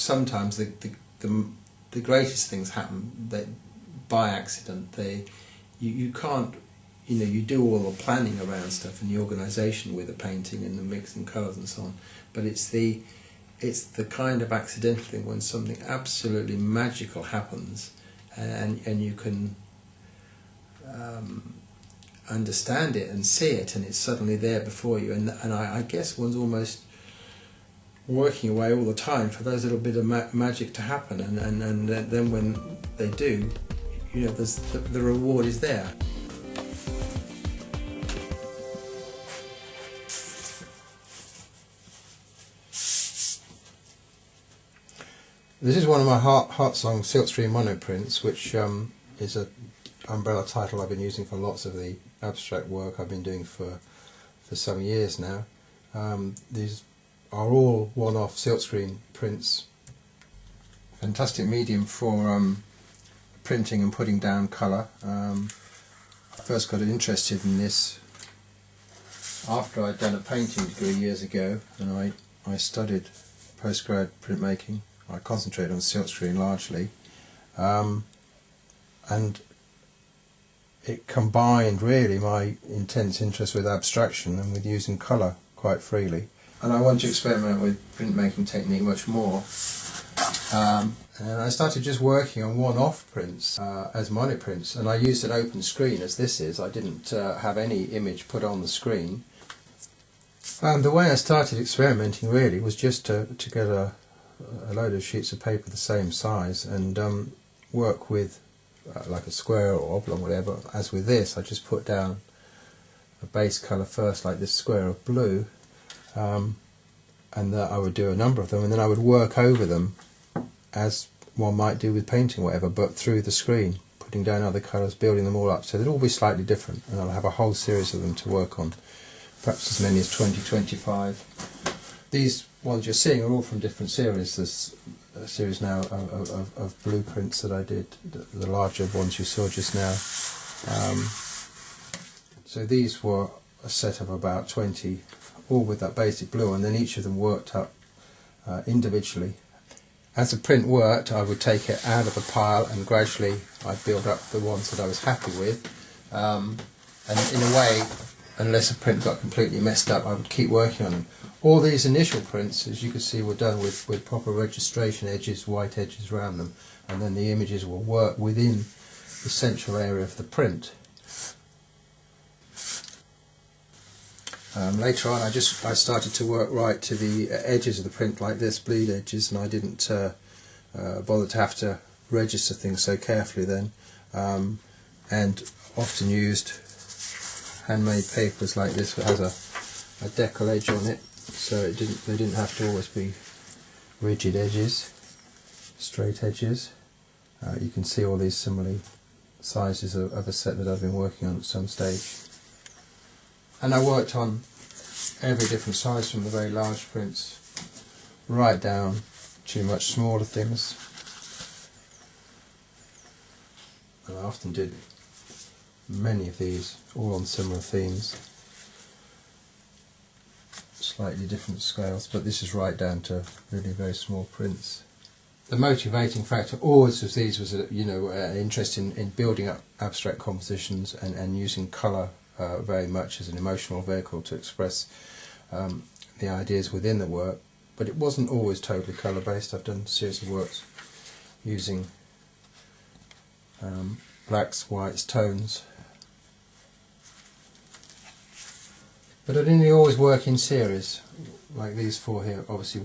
sometimes the greatest things happen by accident. You can't, you do all the planning around stuff and the organisation with the painting and the mixing colours and so on, but it's the kind of accidental thing when something absolutely magical happens, and you can understand it and see it, and it's suddenly there before you, and I guess one's almost working away all the time for those little bit of magic to happen, and then when they do, the reward is there. This is one of my heart song silkscreen monoprints, which is an umbrella title I've been using for lots of the abstract work I've been doing for some years now. These are all one-off silkscreen prints. Fantastic medium for printing and putting down colour. I first got interested in this after I'd done a painting degree years ago, and I studied postgrad printmaking. I concentrated on silkscreen largely, and it combined really my intense interest with abstraction and with using colour quite freely. And I wanted to experiment with printmaking technique much more. And I started just working on one-off prints as monoprints, and I used an open screen as this is. I didn't have any image put on the screen. The way I started experimenting really was just to get a load of sheets of paper the same size and work with like a square or oblong, whatever. As with this, I just put down a base colour first, like this square of blue, and I would do a number of them, and then I would work over them as one might do with painting, whatever, but through the screen, putting down other colours, building them all up, so they'd all be slightly different, and I'll have a whole series of them to work on, perhaps as many as 20, 25. These ones you're seeing are all from different series. There's a series now of blueprints that I did, the larger ones you saw just now. So these were a set of about 20, all with that basic blue, and then each of them worked up individually. As the print worked, I would take it out of the pile and gradually I'd build up the ones that I was happy with. And in a way, unless a print got completely messed up, I would keep working on them. All these initial prints, as you can see, were done with proper registration edges, white edges around them, and then the images will work within the central area of the print. Later on I started to work right to the edges of the print like this, bleed edges, and I didn't bother to have to register things so carefully then, and often used handmade papers like this that has a decal edge on it, so they didn't have to always be rigid edges, straight edges. You can see all these similar sizes of a set that I've been working on at some stage. And I worked on every different size, from the very large prints right down to much smaller things. And I often did many of these, all on similar themes, slightly different scales, but this is right down to really very small prints. The motivating factor always of these was an interest in building up abstract compositions and using colour very much as an emotional vehicle to express the ideas within the work, but it wasn't always totally colour based. I've done a series of works using blacks, whites, tones, but I didn't always work in series like these four here. Obviously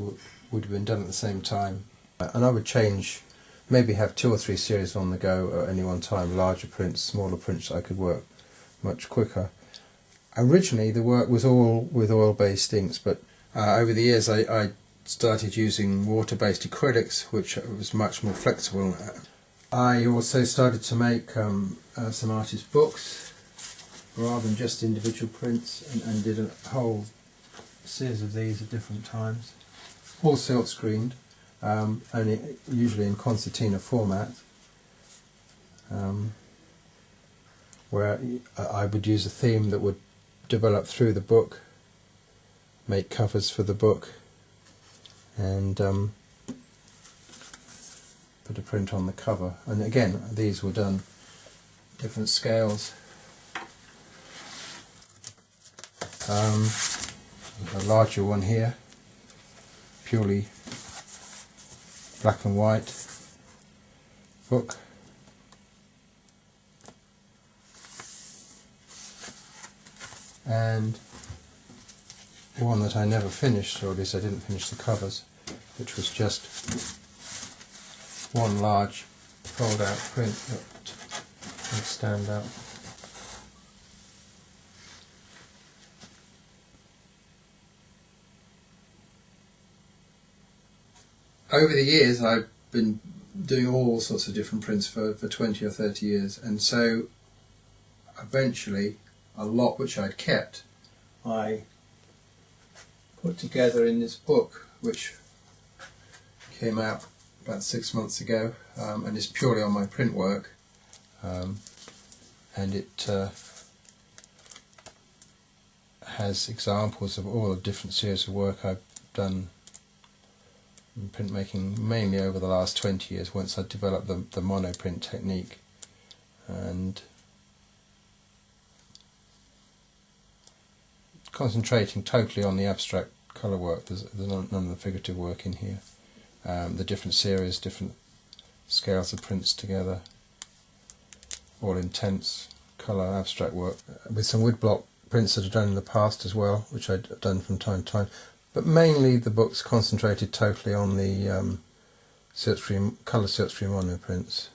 would have been done at the same time, and I would change, maybe have 2 or 3 series on the go at any one time, larger prints, smaller prints. I could work much quicker. Originally the work was all with oil-based inks, but over the years I started using water-based acrylics, which was much more flexible. I also started to make some artist books rather than just individual prints, and did a whole series of these at different times, all silk-screened, and usually in concertina format, where I would use a theme that would develop through the book, make covers for the book, and put a print on the cover. And again, these were done different scales. A larger one here, purely black and white book. And one that I never finished, or at least I didn't finish the covers, which was just one large fold out print that would stand out. Over the years I've been doing all sorts of different prints for 20 or 30 years, and so eventually a lot which I'd kept I put together in this book, which came out about 6 months ago, and is purely on my print work, and it has examples of all the different series of work I've done in printmaking, mainly over the last 20 years, once I developed the monoprint technique, and concentrating totally on the abstract colour work. There's none of the figurative work in here. The different series, different scales of prints together, all intense colour abstract work, with some woodblock prints that I've done in the past as well, which I've done from time to time. But mainly the book's concentrated totally on the colour silkscreen monoprints,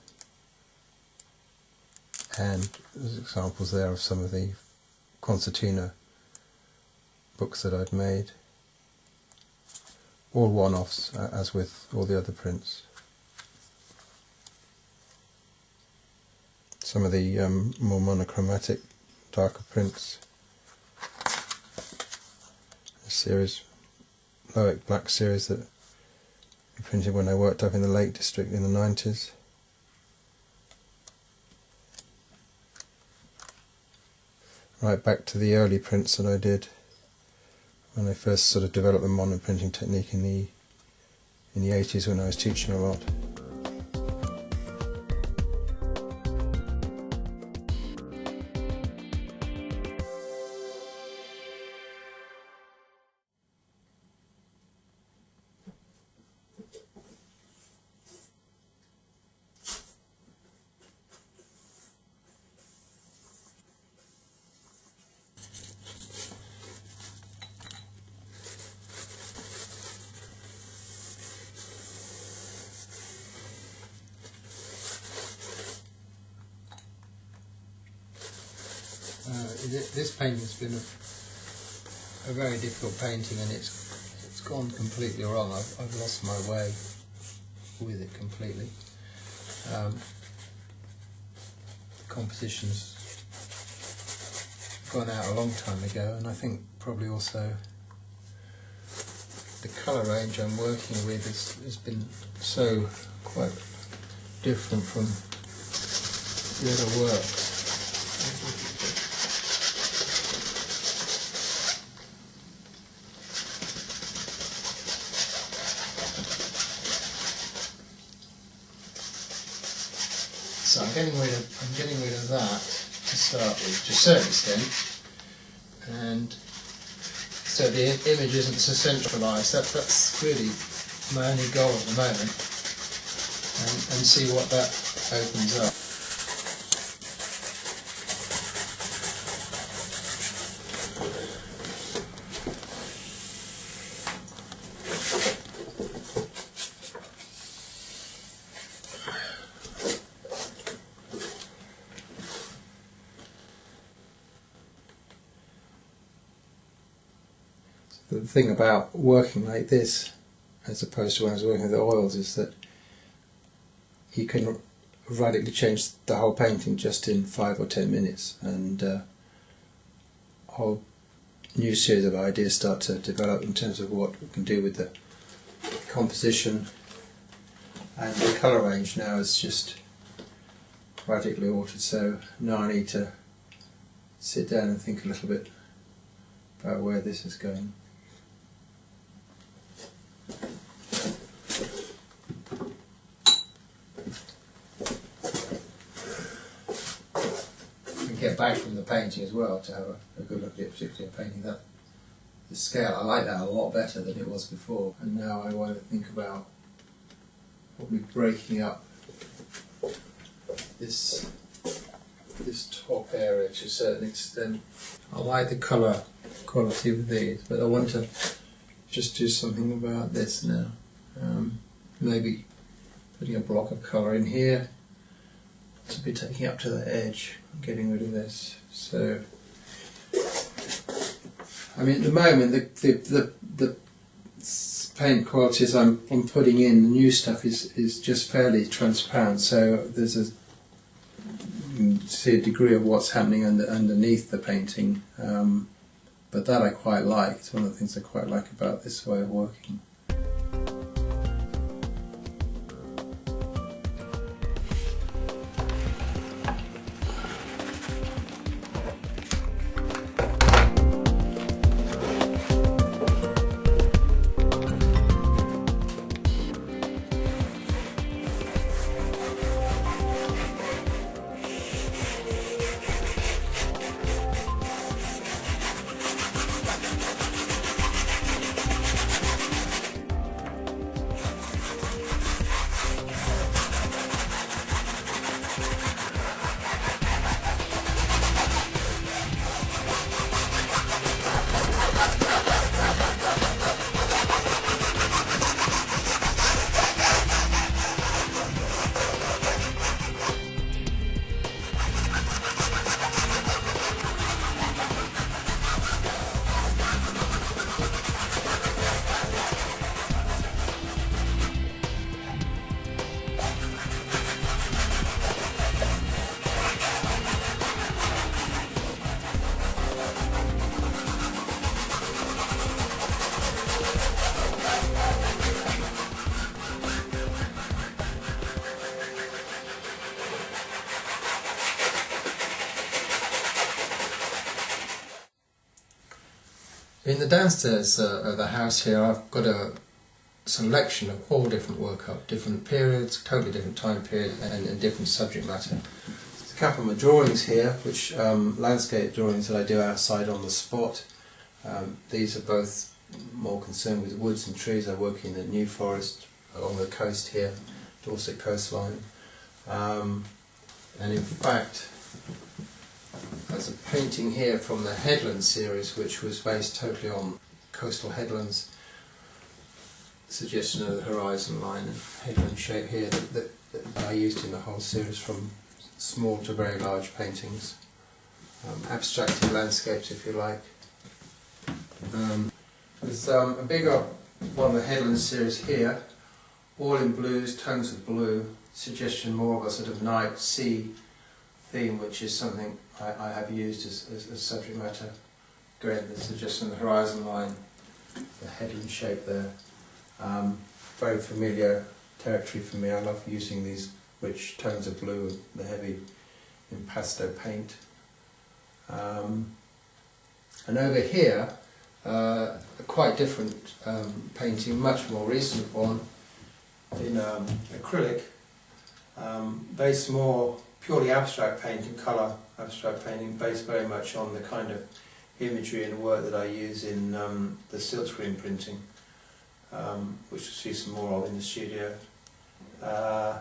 and there's examples there of some of the concertina books that I'd made, all one-offs as with all the other prints. Some of the more monochromatic, darker prints, a series, Loic Black series that I printed when I worked up in the Lake District in the 90s. Right back to the early prints that I did when I first sort of developed the monoprinting technique in the 80s, when I was teaching a lot. This painting's been a very difficult painting, and it's gone completely wrong. I've lost my way with it completely. The composition's gone out a long time ago, and I think probably also the colour range I'm working with has been so quite different from the other work. So I'm getting rid of that to start with, to a certain extent, and so the image isn't so centralised. That's really my only goal at the moment, and see what that opens up. The thing about working like this, as opposed to when I was working with the oils, is that you can radically change the whole painting just in 5 or 10 minutes, and a whole new series of ideas start to develop in terms of what we can do with the composition, and the colour range now is just radically altered. So now I need to sit down and think a little bit about where this is going. get back from the painting as well to have a good look at it, particularly a painting that the scale. I like that a lot better than it was before, and now I want to think about probably breaking up this top area to a certain extent. I like the colour quality of these, but I want to just do something about this now. Maybe putting a block of colour in here to be taking up to the edge and getting rid of this. So, I mean, at the moment the paint qualities I'm putting in, the new stuff is just fairly transparent. So there's you can see a degree of what's happening underneath the painting. But that I quite like. It's one of the things I quite like about this way of working. In the downstairs of the house here, I've got a selection of all different work up, different periods, totally different time period, and different subject matter. There's a couple of my drawings here, which landscape drawings that I do outside on the spot. These are both more concerned with woods and trees. I work in the New Forest along the coast here, Dorset coastline, and in fact, there's a painting here from the Headland series, which was based totally on coastal headlands. Suggestion of the horizon line and headland shape here that I used in the whole series, from small to very large paintings. Abstracted landscapes, if you like. There's a bigger one of the Headland series here, all in blues, tones of blue, suggestion more of a sort of night sea theme, which is something I have used as subject matter. Again, the suggestion of the horizon line, the headland shape there. Very familiar territory for me. I love using these rich tones of blue and the heavy impasto paint. And over here, a quite different painting, much more recent one, in acrylic, based more purely abstract painting, colour abstract painting, based very much on the kind of imagery and work that I use in the silkscreen printing, which you'll see some more of in the studio. And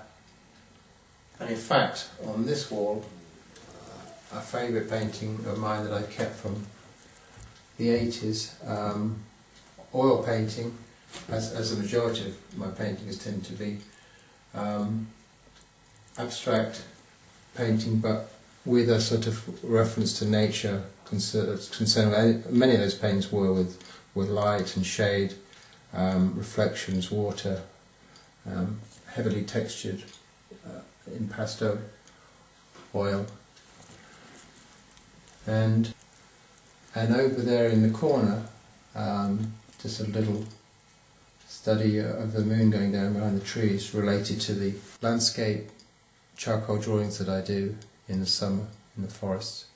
in fact, on this wall, a favourite painting of mine that I kept from the 80s, oil painting, as the majority of my paintings tend to be, abstract painting, but with a sort of reference to nature concern. Many of those paintings were with light and shade, reflections, water, heavily textured impasto oil, and over there in the corner, just a little study of the moon going down behind the trees, related to the landscape charcoal drawings that I do in the summer in the forests.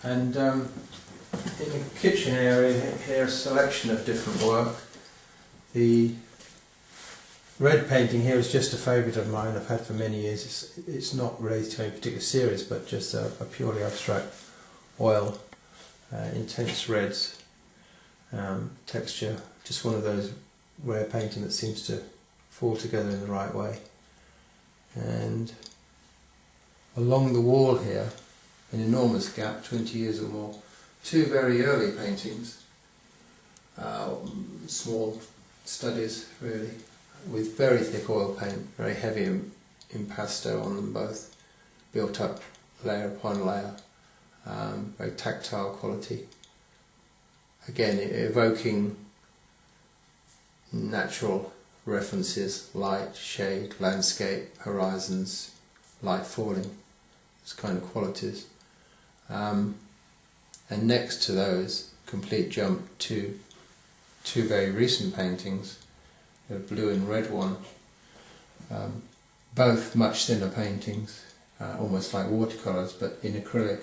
And in the kitchen area here, a selection of different work. The red painting here is just a favourite of mine I've had for many years. It's not related to any particular series, but just a purely abstract oil, intense reds, texture, just one of those rare painting that seems to fall together in the right way. And along the wall here, an enormous gap, 20 years or more, two very early paintings, small studies really, with very thick oil paint, very heavy impasto on them both, built up layer upon layer, very tactile quality. Again, evoking natural references, light, shade, landscape, horizons, light falling, those kind of qualities. And next to those, complete jump to two very recent paintings, a blue and red one, both much thinner paintings, almost like watercolours, but in acrylic,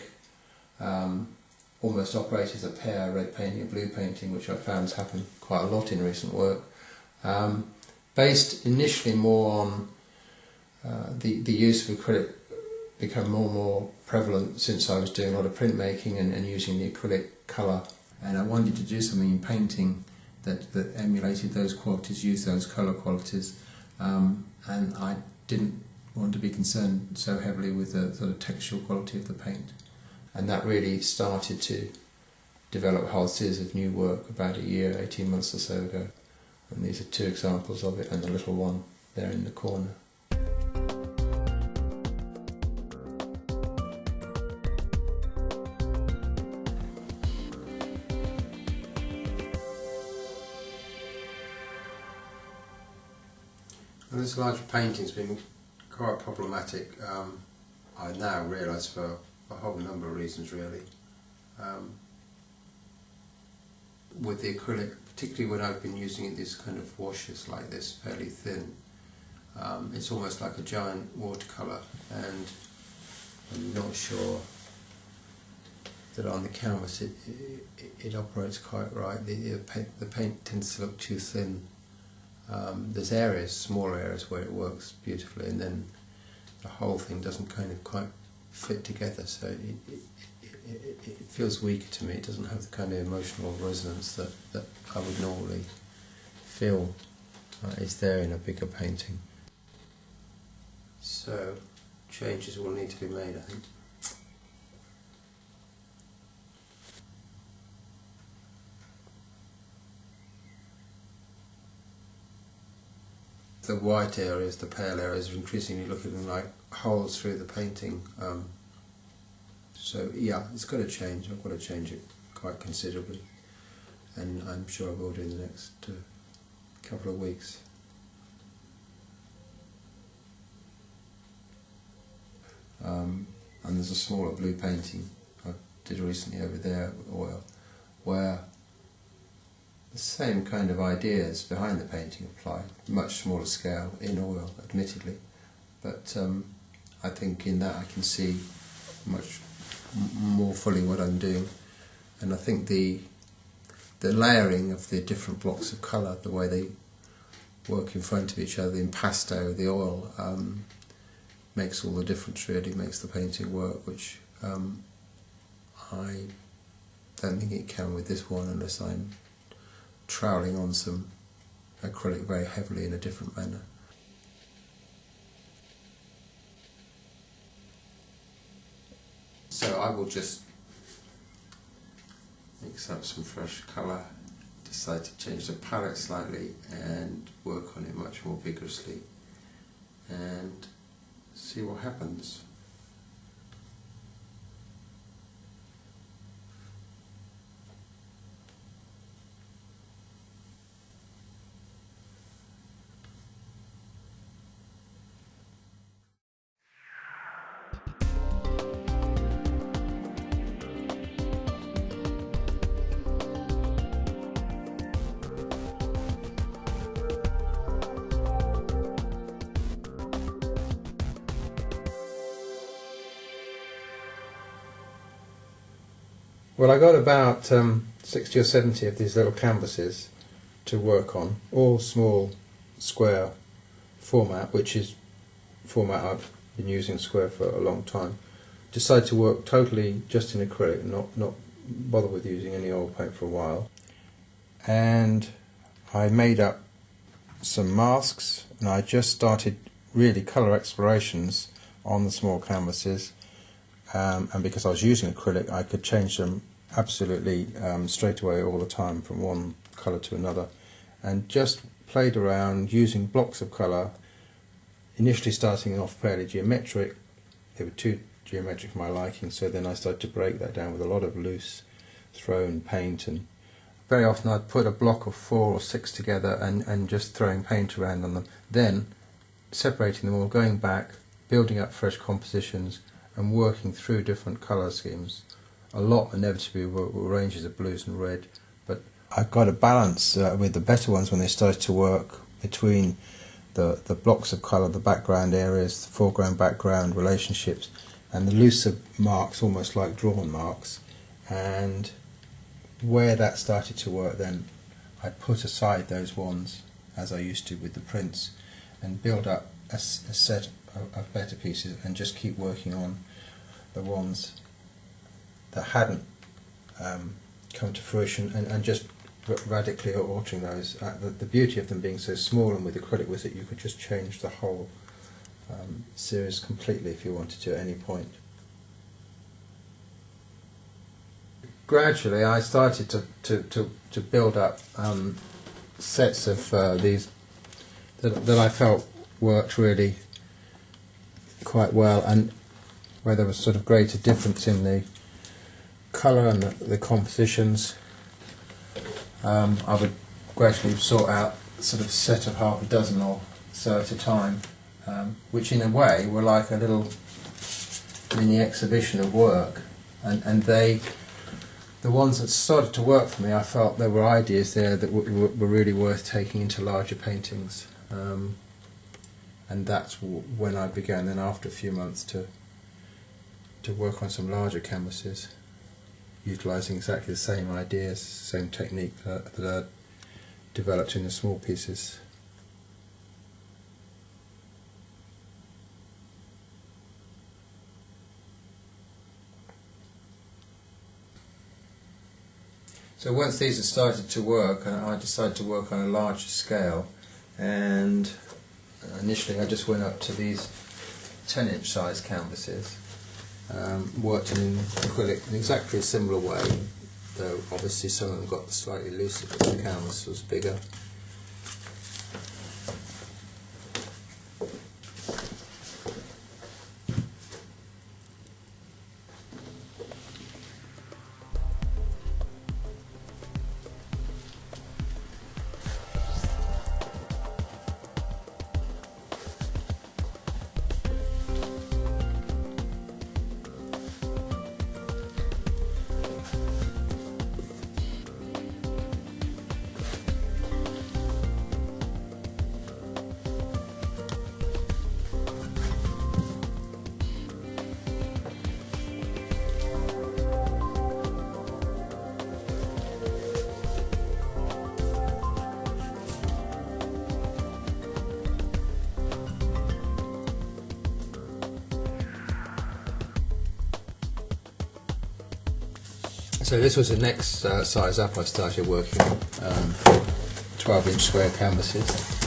almost operate as a pair, red painting and blue painting, which I've found has happened quite a lot in recent work. Based initially more on the use of acrylic become more and more prevalent since I was doing a lot of printmaking and using the acrylic colour, and I wanted to do something in painting that emulated those qualities, used those colour qualities, and I didn't want to be concerned so heavily with the sort of textual quality of the paint. And that really started to develop a whole series of new work about a year, 18 months or so ago. And these are two examples of it, and the little one there in the corner. Well, this large painting's been quite problematic, I now realise, for a whole number of reasons really. With the acrylic, particularly when I've been using it, these kind of washes like this, fairly thin, it's almost like a giant watercolour, and I'm not sure that on the canvas it operates quite right. The paint tends to look too thin. There's areas, small areas, where it works beautifully, and then the whole thing doesn't kind of quite fit together, so it feels weaker to me. It doesn't have the kind of emotional resonance that I would normally feel is there in a bigger painting. So changes will need to be made, I think. The white areas, the pale areas, are increasingly looking like holes through the painting. So yeah, it's got to change. I've got to change it quite considerably, and I'm sure I will do in the next couple of weeks. And there's a smaller blue painting I did recently over there with oil, where the same kind of ideas behind the painting apply, much smaller scale, in oil, admittedly, but I think in that I can see much more fully what I'm doing, and I think the layering of the different blocks of colour, the way they work in front of each other, the impasto, the oil, makes all the difference really, makes the painting work, which I don't think it can with this one unless I'm troweling on some acrylic very heavily in a different manner. So I will just mix up some fresh colour, decide to change the palette slightly and work on it much more vigorously and see what happens. Well, I got about 60 or 70 of these little canvases to work on, all small, square format, which is format I've been using square for a long time, decided to work totally just in acrylic, not bother with using any oil paint for a while. And I made up some masks, and I just started really colour explorations on the small canvases, and because I was using acrylic I could change them absolutely straight away all the time from one colour to another, and just played around using blocks of colour, initially starting off fairly geometric. They were too geometric for my liking, so then I started to break that down with a lot of loose thrown paint, and very often I'd put a block of 4 or 6 together and just throwing paint around on them, then separating them all, going back, building up fresh compositions and working through different colour schemes. A lot inevitably were ranges of blues and red, but I got a balance with the better ones when they started to work between the blocks of colour, the background areas, the foreground background relationships, and the looser marks, almost like drawn marks. And where that started to work, then I put aside those ones as I used to with the prints and build up a set of better pieces and just keep working on the ones that hadn't come to fruition and just radically altering those. The beauty of them being so small and with acrylic was that you could just change the whole series completely if you wanted to at any point. Gradually I started to build up sets of these that I felt worked really quite well, and where there was sort of greater difference in the colour and the compositions. I would gradually sort out sort of a set of half a dozen or so at a time, which in a way were like a little mini exhibition of work, and the ones that started to work for me, I felt there were ideas there that were really worth taking into larger paintings, and that's when I began then after a few months to work on some larger canvases, utilising exactly the same ideas, same technique that I developed in the small pieces. So once these had started to work, I decided to work on a larger scale, and initially I just went up to these 10-inch size canvases, worked in acrylic in exactly a similar way, though obviously some of them got slightly looser because the canvas was bigger. So this was the next size up. I started working on 12-inch square canvases.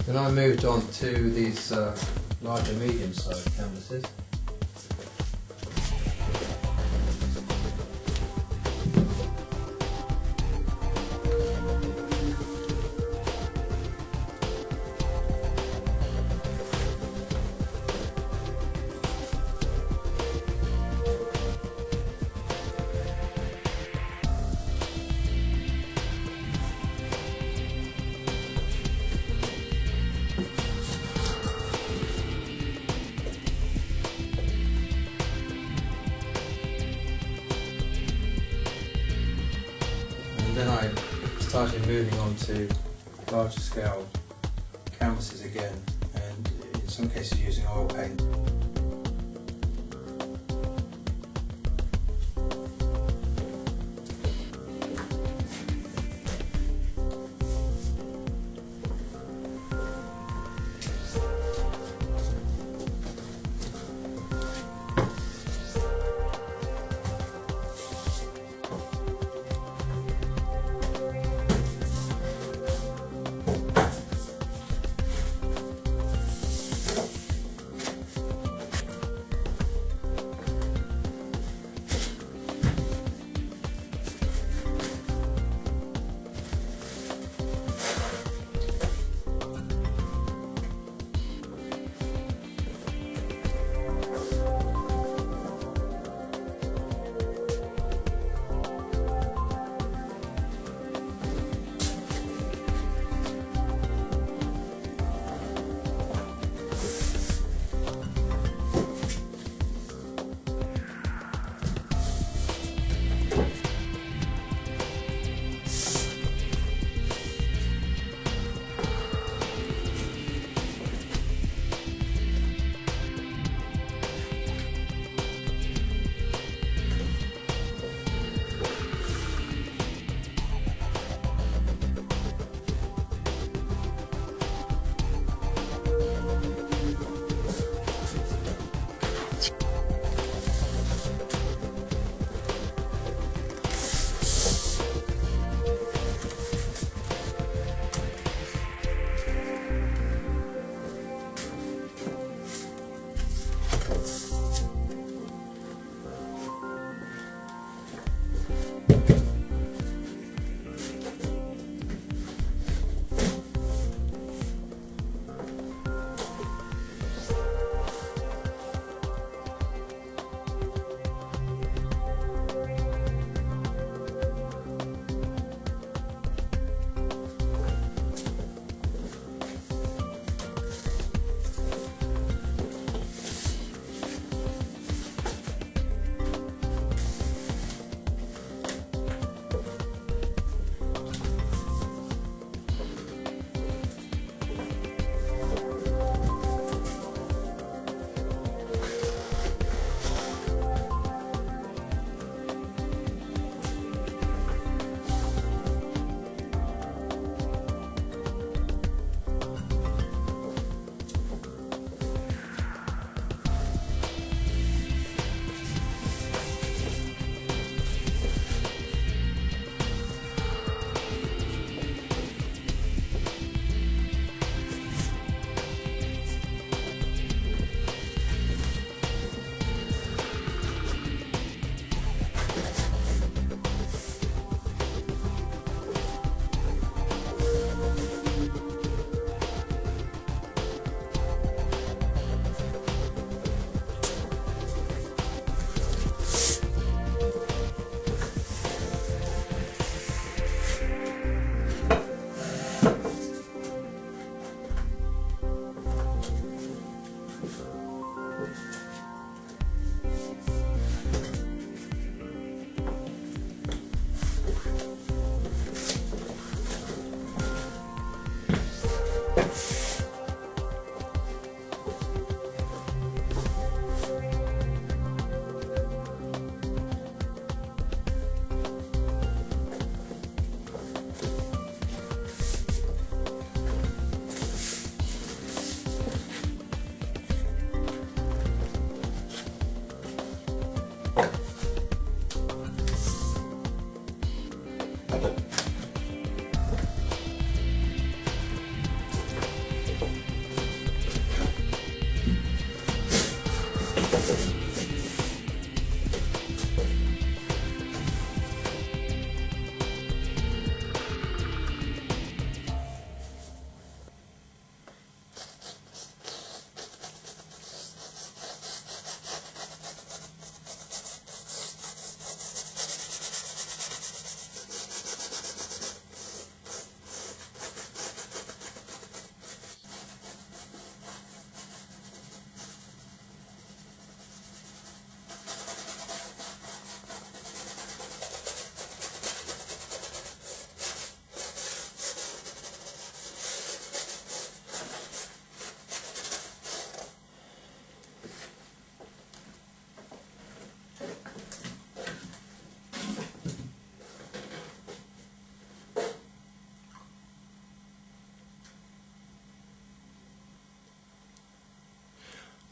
Then I moved on to these larger medium-sized canvases. And then I started moving on to larger scale canvases again, and in some cases using oil paint.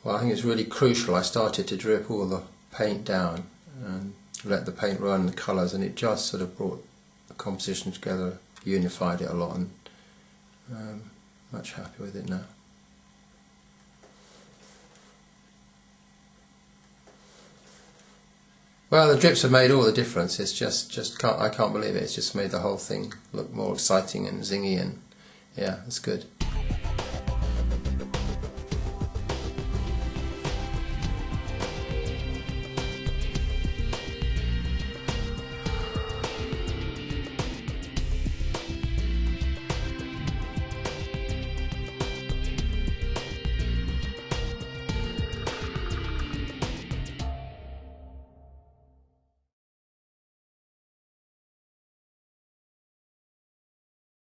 Well, I think it's really crucial. I started to drip all the paint down and let the paint run the colours, and it just sort of brought the composition together, unified it a lot, and much happy with it now. Well, the drips have made all the difference. It's I can't believe it. It's just made the whole thing look more exciting and zingy, and yeah, it's good.